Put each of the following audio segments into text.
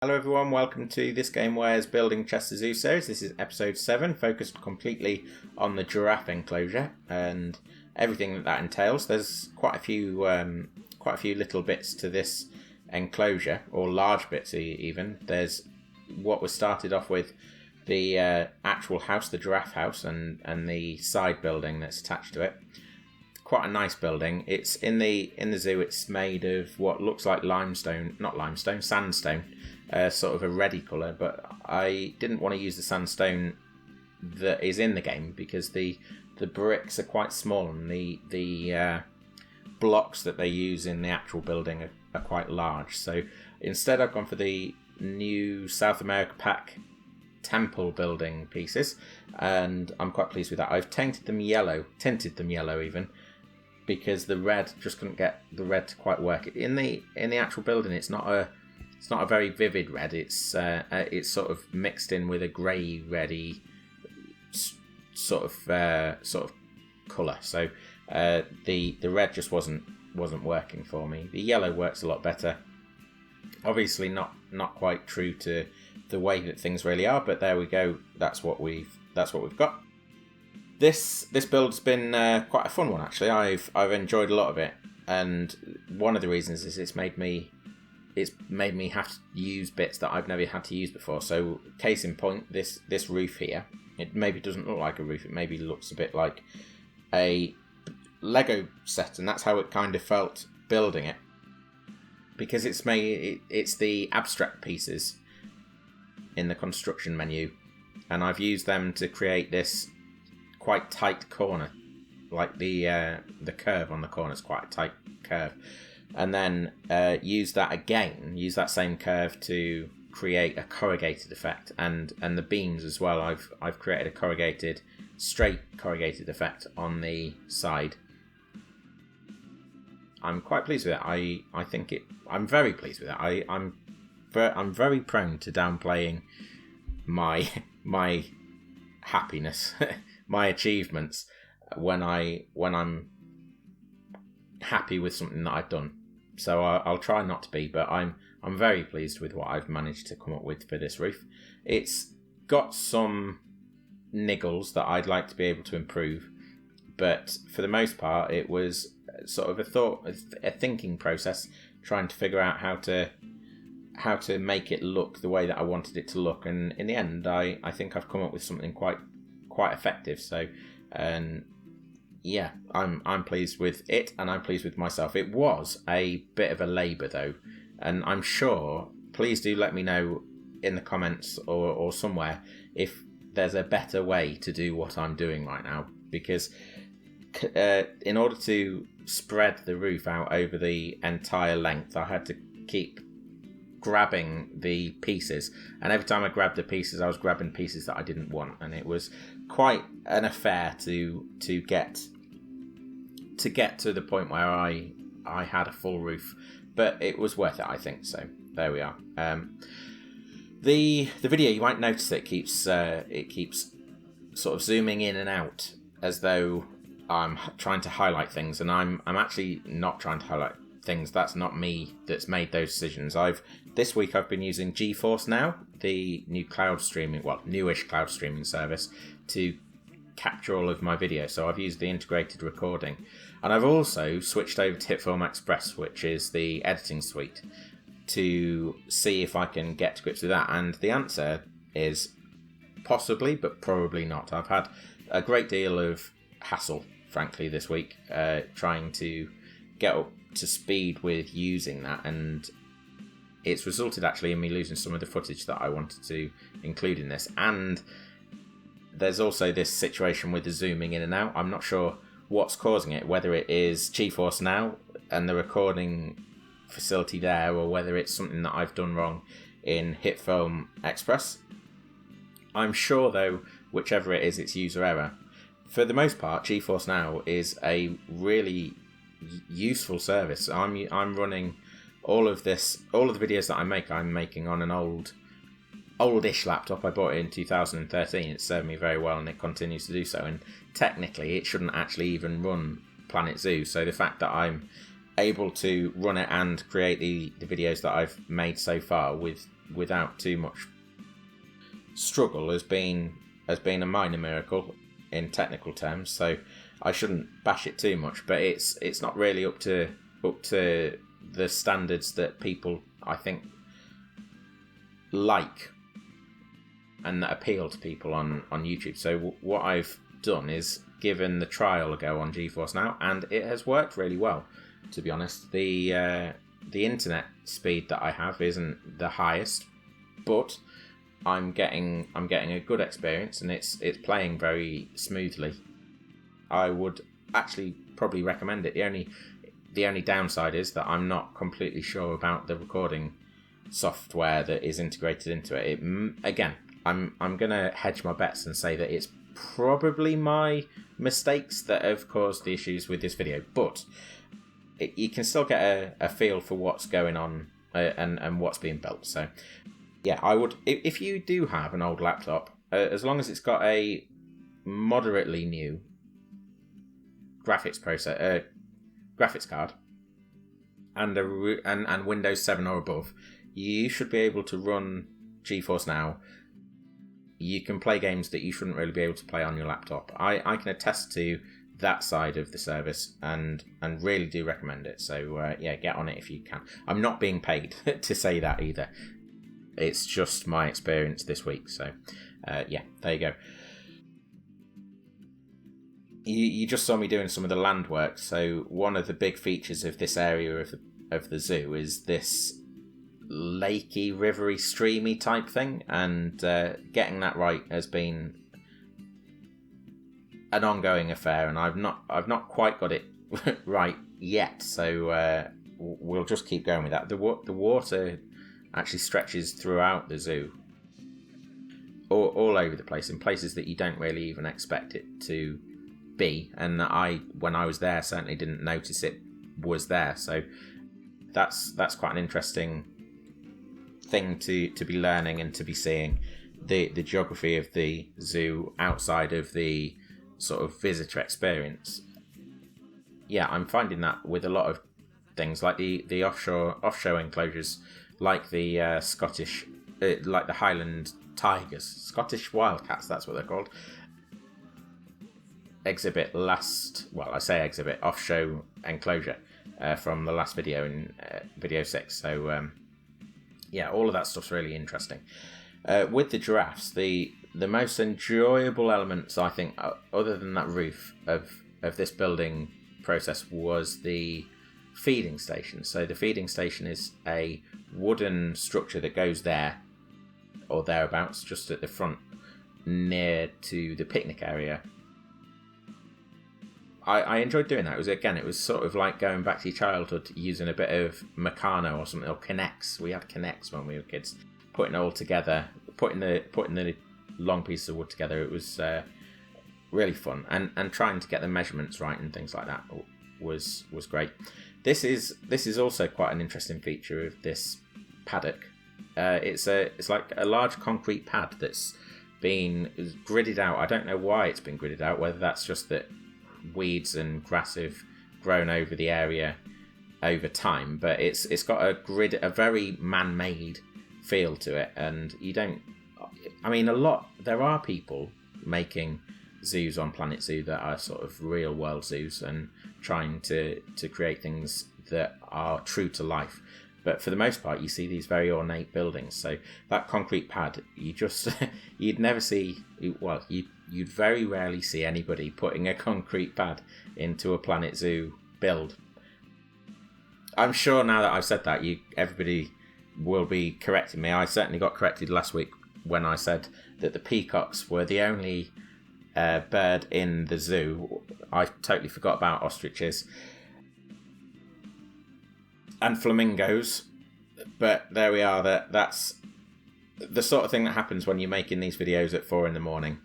Hello everyone, welcome to This Game Where's Building Chester Zoo series. This is episode 7, focused completely on the giraffe enclosure and everything that entails. There's quite a few little bits to this enclosure, or large bits even. There's what was started off with the actual house, the giraffe house, and the side building that's attached to it. Quite a nice building. It's in the zoo. It's made of what looks like sandstone, sort of a reddy colour. But I didn't want to use the sandstone that is in the game because the bricks are quite small and the blocks that they use in the actual building are quite large. So instead, I've gone for the new South America pack temple building pieces, and I'm quite pleased with that. I've tinted them yellow even, because the red just couldn't get the red to quite work. In the actual building, it's not a very vivid red. It's sort of mixed in with a grey reddy sort of colour. So the red just wasn't working for me. The yellow works a lot better. Obviously not quite true to the way that things really are, but there we go. That's what we've got. This build's been quite a fun one, actually. I've enjoyed a lot of it, and one of the reasons is it's made me have to use bits that I've never had to use before. So case in point, this roof here, it maybe doesn't look like a roof. It maybe looks a bit like a Lego set, and that's how it kind of felt building it, because it's the abstract pieces in the construction menu, and I've used them to create this quite tight corner, like the curve on the corner is quite a tight curve, and then use that same curve to create a corrugated effect, and the beams as well. I've created a straight corrugated effect on the side. I'm quite pleased with it. I'm very pleased with it. I'm very prone to downplaying my happiness, my achievements when I'm happy with something that I've done. So I'll try not to be, but I'm very pleased with what I've managed to come up with for this roof. It's got some niggles that I'd like to be able to improve, but for the most part, it was sort of a thinking process, trying to figure out how to make it look the way that I wanted it to look, and in the end, I think I've come up with something quite effective. So, yeah, I'm pleased with it, and I'm pleased with myself. It was a bit of a labour though, and I'm sure, please do let me know in the comments or somewhere if there's a better way to do what I'm doing right now, because in order to spread the roof out over the entire length, I had to keep grabbing the pieces, and every time I grabbed the pieces, I was grabbing pieces that I didn't want, and it was quite an affair to get to the point where I had a full roof, but it was worth it, I think. So there we are. The video, you might notice that it keeps sort of zooming in and out as though I'm trying to highlight things, and I'm actually not trying to highlight things. That's not me that's made those decisions. This week I've been using GeForce Now, the new newish cloud streaming service, to capture all of my video. So I've used the integrated recording, and I've also switched over to HitFilm Express, which is the editing suite, to see if I can get to grips with that. And the answer is possibly, but probably not. I've had a great deal of hassle, frankly, this week, trying to get up to speed with using that, and it's resulted actually in me losing some of the footage that I wanted to include in this. And there's also this situation with the zooming in and out. I'm not sure what's causing it, whether it is GeForce Now and the recording facility there, or whether it's something that I've done wrong in HitFilm Express. I'm sure though, whichever it is, it's user error. For the most part, GeForce Now is a really useful service. I'm running all of the videos that I'm making on an oldish laptop. I bought it in 2013. It served me very well, and it continues to do so. And technically, it shouldn't actually even run Planet Zoo. So the fact that I'm able to run it and create the videos that I've made so far with without too much struggle has been a minor miracle in technical terms. So I shouldn't bash it too much, but it's not really up to the standards that people, I think, like and that appeal to people on YouTube. So what I've done is given the trial a go on GeForce Now, and it has worked really well, to be honest. The internet speed that I have isn't the highest, but I'm getting a good experience, and it's playing very smoothly. I would actually probably recommend it. The only downside is that I'm not completely sure about the recording software that is integrated into it. Again, I'm gonna hedge my bets and say that it's probably my mistakes that have caused the issues with this video, but you can still get a feel for what's going on and what's being built. So yeah, I would, if you do have an old laptop, as long as it's got a moderately new graphics card and Windows 7 or above, you should be able to run GeForce Now. You can play games that you shouldn't really be able to play on your laptop. I can attest to that side of the service and really do recommend it. So yeah, get on it if you can. I'm not being paid to say that either. It's just my experience this week. So yeah, there you go. You just saw me doing some of the land work. So one of the big features of this area of the zoo is this lakey, rivery, streamy type thing, and getting that right has been an ongoing affair, and I've not quite got it right yet. So we'll just keep going with that. The water actually stretches throughout the zoo, all over the place, in places that you don't really even expect it to be. And when I was there, certainly didn't notice it was there. So that's quite an interesting thing to be learning and to be seeing the geography of the zoo outside of the sort of visitor experience. Yeah, I'm finding that with a lot of things, like the offshore enclosures, like the Scottish, like the Highland tigers, Scottish wildcats, that's what they're called. Offshow enclosure from the last video in video 6. So yeah, all of that stuff's really interesting. With the giraffes, the most enjoyable elements, I think, other than that roof of this building process, was the feeding station. So the feeding station is a wooden structure that goes there or thereabouts, just at the front near to the picnic area. I enjoyed doing that. It was sort of like going back to your childhood, using a bit of Meccano or something, or Connects. We had Connects when we were kids, putting it all together, putting the long pieces of wood together. It was really fun, and trying to get the measurements right and things like that was great. This is also quite an interesting feature of this paddock. It's like a large concrete pad that's been gridded out. I don't know why it's been gridded out, whether that's just that weeds and grass have grown over the area over time, but it's got a very man-made feel to it. And there are people making zoos on Planet Zoo that are sort of real world zoos and trying to create things that are true to life, but for the most part you see these very ornate buildings. So that concrete pad, you'd never see, well, you'd very rarely see anybody putting a concrete pad into a Planet Zoo build. I'm sure now that I've said that, everybody will be correcting me. I certainly got corrected last week when I said that the peacocks were the only bird in the zoo. I totally forgot about ostriches and flamingos, but there we are. That's the sort of thing that happens when you're making these videos at 4 a.m.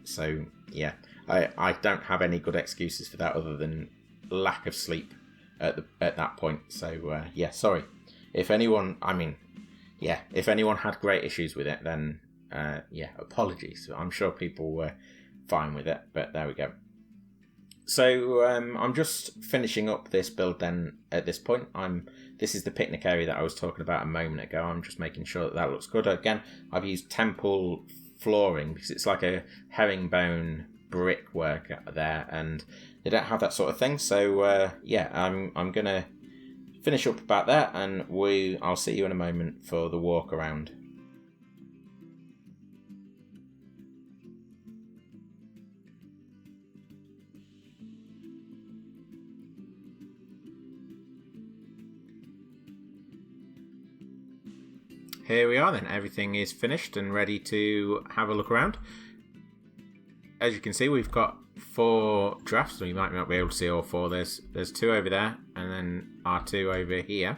So yeah, I don't have any good excuses for that other than lack of sleep at that point. So yeah, sorry if anyone had great issues with it, then yeah, apologies. I'm sure people were fine with it, but there we go. So I'm just finishing up this build then at this point. This is the picnic area that I was talking about a moment ago. I'm just making sure that looks good. Again, I've used temple flooring because it's like a herringbone brickwork there, and they don't have that sort of thing. So I'm gonna finish up about that, and I'll see you in a moment for the walk around. Here we are then, everything is finished and ready to have a look around. As you can see, we've got 4 giraffes, so you might not be able to see all 4. There's 2 over there, and then our 2 over here.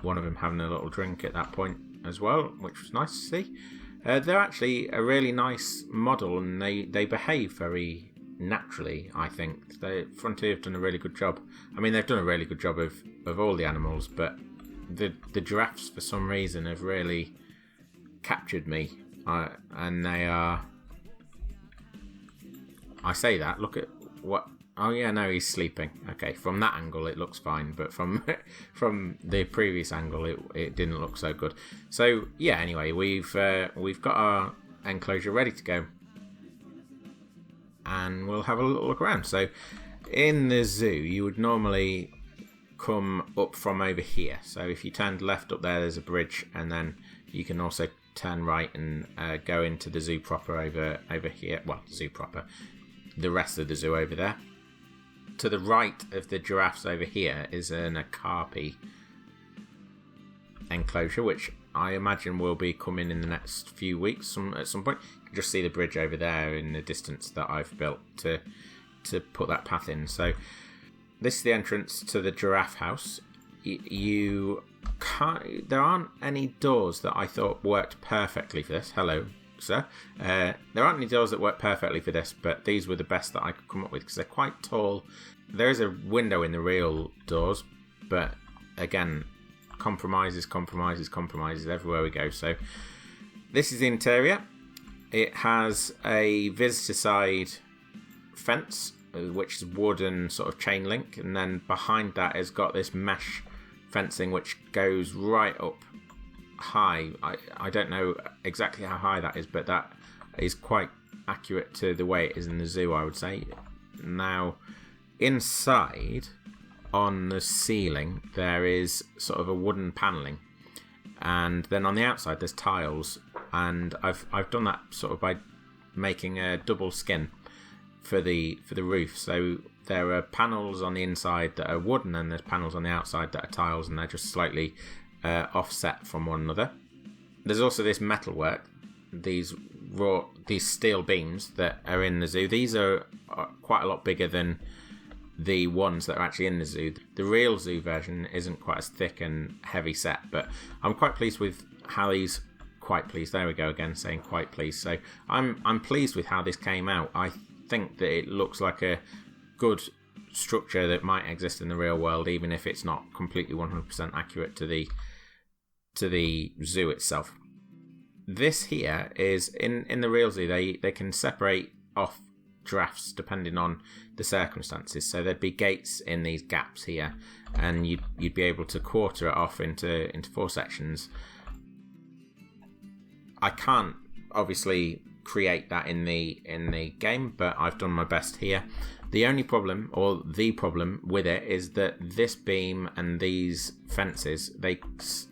One of them having a little drink at that point as well, which was nice to see. They're actually a really nice model, and they behave very naturally, I think. Frontier have done a really good job. I mean, they've done a really good job of all the animals, but the giraffes, for some reason, have really captured me. And they are... I say that, look at what... Oh yeah, no, he's sleeping. Okay, from that angle it looks fine, but from the previous angle it didn't look so good. So yeah, anyway, we've got our enclosure ready to go, and we'll have a little look around. So in the zoo, you would normally come up from over here. So if you turned left up there's a bridge, and then you can also turn right and go into the zoo proper over here. Well, zoo proper, the rest of the zoo over there. To the right of the giraffes over here is an okapi enclosure, which I imagine will be coming in the next few weeks at some point. You can just see the bridge over there in the distance that I've built to put that path in. So this is the entrance to the giraffe house. You can't... There aren't any doors that I thought worked perfectly for this. Hello, sir. There aren't any doors that work perfectly for this, but these were the best that I could come up with because they're quite tall. There is a window in the real doors, but again, compromises everywhere we go. So this is the interior. It has a visitor side fence, which is wood and sort of chain link, and then behind that has got this mesh fencing which goes right up high. I don't know exactly how high that is, but that is quite accurate to the way it is in the zoo, I would say. Now, inside on the ceiling there is sort of a wooden panelling, and then on the outside there's tiles, and I've done that sort of by making a double skin for the roof. So there are panels on the inside that are wooden, and there's panels on the outside that are tiles, and they're just slightly offset from one another. There's also this metalwork, these steel beams that are in the zoo. These are quite a lot bigger than the ones that are actually in the zoo. The real zoo version isn't quite as thick and heavy set, but I'm quite pleased with how these... Quite pleased. There we go again, saying quite pleased. So I'm pleased with how this came out. I think that it looks like a good structure that might exist in the real world, even if it's not completely 100% accurate to the zoo itself. This here is in the real zoo. They can separate off giraffes depending on the circumstances. So there'd be gates in these gaps here, and you'd be able to quarter it off into 4 sections. I can't obviously create that in the game, but I've done my best here. The only problem, or the problem with it, is that this beam and these fences, they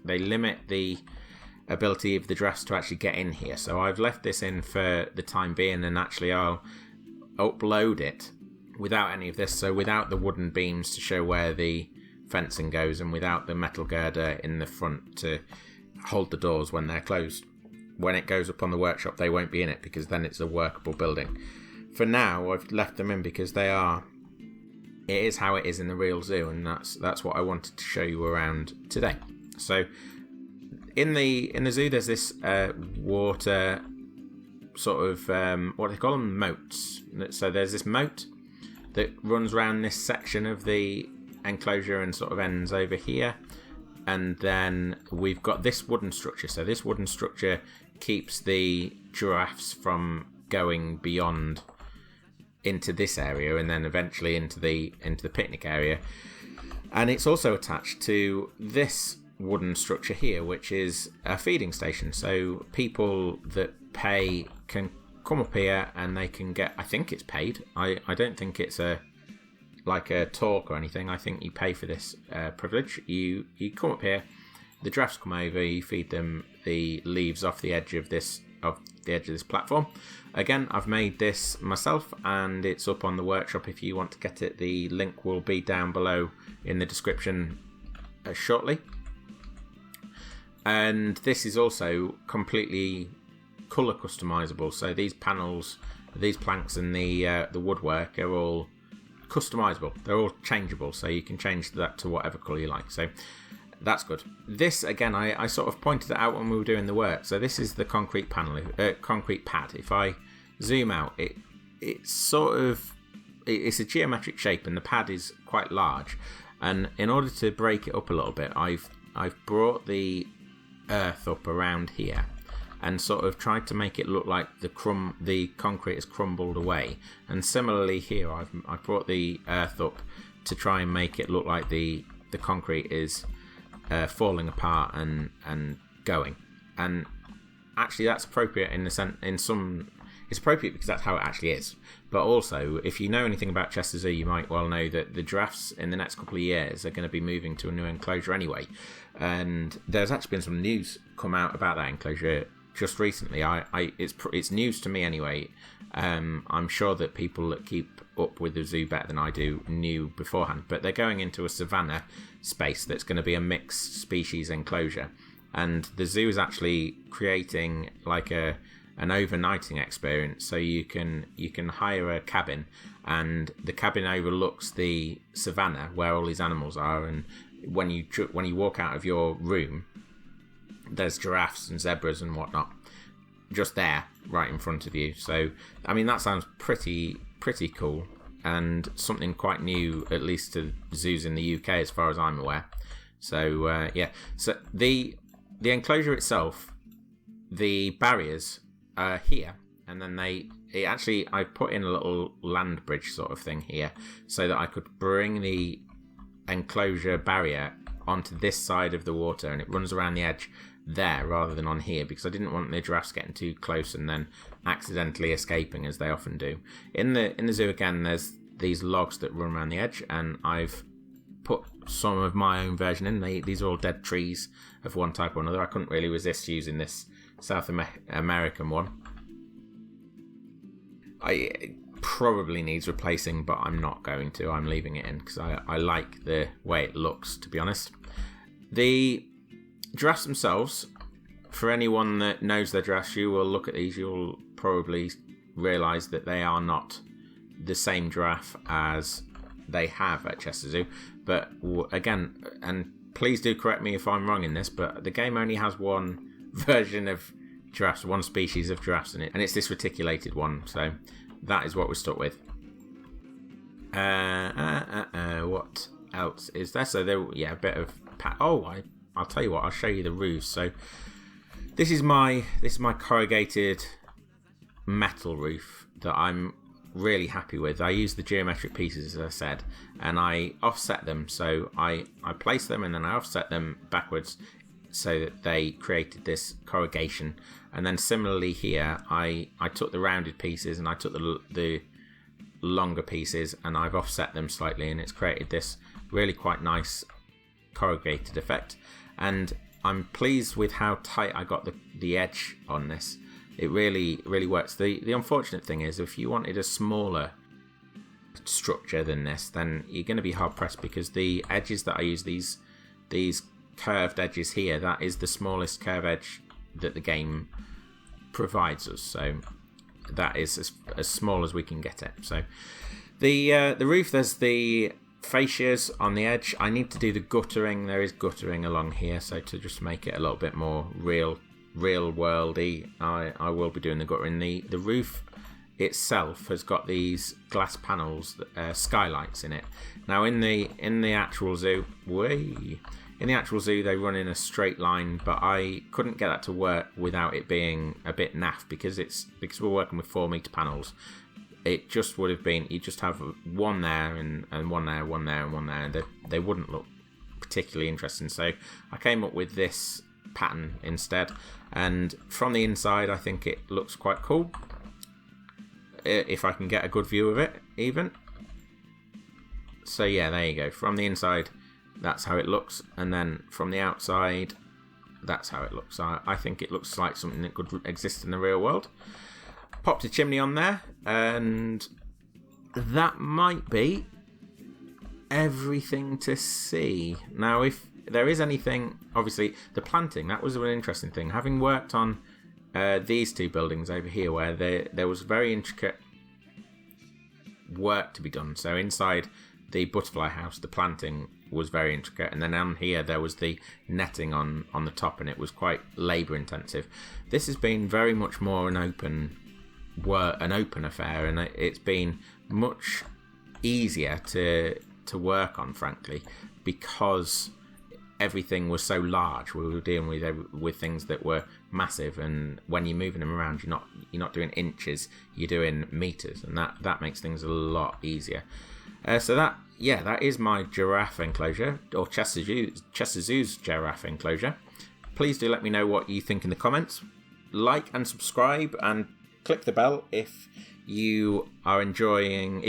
limit the ability of the giraffes to actually get in here. So I've left this in for the time being, and actually I'll upload it without any of this, so without the wooden beams to show where the fencing goes, and without the metal girder in the front to hold the doors when they're closed. When it goes up on the workshop, they won't be in it, because then it's a workable building. For now, I've left them in because it is how it is in the real zoo, and that's what I wanted to show you around today. So in the zoo, there's this water sort of what do they call them? Moats. So there's this moat that runs around this section of the enclosure and sort of ends over here. And then we've got this wooden structure. So this wooden structure keeps the giraffes from going beyond into this area and then eventually into the picnic area. And it's also attached to this wooden structure here, which is a feeding station. So people that pay can come up here and they can get, I think it's paid. I don't think it's like a talk or anything. I think you pay for this privilege. You come up here, the giraffes come over, you feed them the leaves off the edge of this platform. Again, I've made this myself and it's up on the workshop if you want to get it. The link will be down below in the description shortly. And this is also completely colour customizable. So these panels, these planks and the woodwork are all customizable. They're all changeable, so you can change that to whatever colour you like. So that's good. This, again, I sort of pointed it out when we were doing the work. So this is the concrete panel, concrete pad. If I zoom out, it's a geometric shape, and the pad is quite large. And in order to break it up a little bit, I've brought the earth up around here and sort of tried to make it look like the concrete has crumbled away. And similarly here, I've brought the earth up to try and make it look like the concrete is falling apart and going. And actually that's appropriate it's appropriate because that's how it actually is. But also, if you know anything about Chester Zoo, you might well know that the giraffes in the next couple of years are going to be moving to a new enclosure anyway. And there's actually been some news come out about that enclosure just recently. It's news to me anyway. I'm sure that people that keep up with the zoo better than I do knew beforehand. But they're going into a savanna space that's going to be a mixed species enclosure. And the zoo is actually creating like an overnighting experience. So you can hire a cabin, and the cabin overlooks the savanna where all these animals are. And when you walk out of your room, there's giraffes and zebras and whatnot just there right in front of you. So I mean, that sounds pretty cool, and something quite new, at least to zoos in the UK as far as I'm aware. So yeah, so the enclosure itself, the barriers are here, and then I put in a little land bridge sort of thing here so that I could bring the enclosure barrier onto this side of the water, and it runs around the edge there rather than on here, because I didn't want the giraffes getting too close and then accidentally escaping, as they often do. In the zoo again, there's these logs that run around the edge, and I've put some of my own version in. These are all dead trees of one type or another. I couldn't really resist using this South American one. It probably needs replacing, but I'm not going to. I'm leaving it in because I like the way it looks, to be honest. The giraffes themselves, for anyone that knows their giraffes, you will look at these, you'll probably realise that they are not the same giraffe as they have at Chester Zoo. But again, and please do correct me if I'm wrong in this, but the game only has one version of giraffes, one species of giraffes in it, and it's this reticulated one. So that is what we're stuck with. What else is there? So there, a bit of I'll tell you what, I'll show you the roofs. So this is my corrugated metal roof that I'm really happy with. I use the geometric pieces, as I said, and I offset them. So I place them and then I offset them backwards so that they created this corrugation. And then similarly here, I took the rounded pieces and I took the longer pieces and I've offset them slightly, and it's created this really quite nice corrugated effect. And I'm pleased with how tight I got the edge on this. It really works. The unfortunate thing is, if you wanted a smaller structure than this, then you're going to be hard pressed, because the edges that I use, these curved edges here, that is the smallest curved edge that the game provides us. So that is as small as we can get it. So the roof, there's the fascias on the edge. I need to do the guttering. There is guttering along here, so to just make it a little bit more real worldy, I will be doing the guttering. The roof itself has got these glass panels, skylights in it. Now in the actual zoo, they run in a straight line, but I couldn't get that to work without it being a bit naff, because we're working with 4 meter panels. it just would have been, you just have one there and one there, one there and one there, and they wouldn't look particularly interesting. So I came up with this pattern instead, and from the inside I think it looks quite cool, if I can get a good view of it even. So yeah, there you go. From the inside, that's how it looks, and then from the outside, that's how it looks. I think it looks like something that could exist in the real world. Popped a chimney on there, and that might be everything to see. Now, if there is anything, obviously, the planting, that was an interesting thing. Having worked on these two buildings over here, where there was very intricate work to be done. So inside the butterfly house, the planting was very intricate, and then on here there was the netting on the top, and it was quite labour intensive. This has been very much more an open affair, and it's been much easier to work on, frankly, because everything was so large. We were dealing with things that were massive, and when you're moving them around, you're not doing inches, you're doing meters, and that makes things a lot easier. So that is my giraffe enclosure, or Chester Zoo's giraffe enclosure. Please do let me know what you think in the comments. Like and subscribe, and click the bell if you enjoy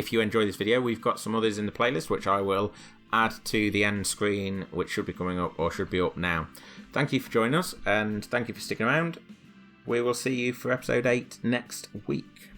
this video. We've got some others in the playlist which I will add to the end screen, which should be coming up, or should be up now. Thank you for joining us, and thank you for sticking around. We will see you for episode 8 next week.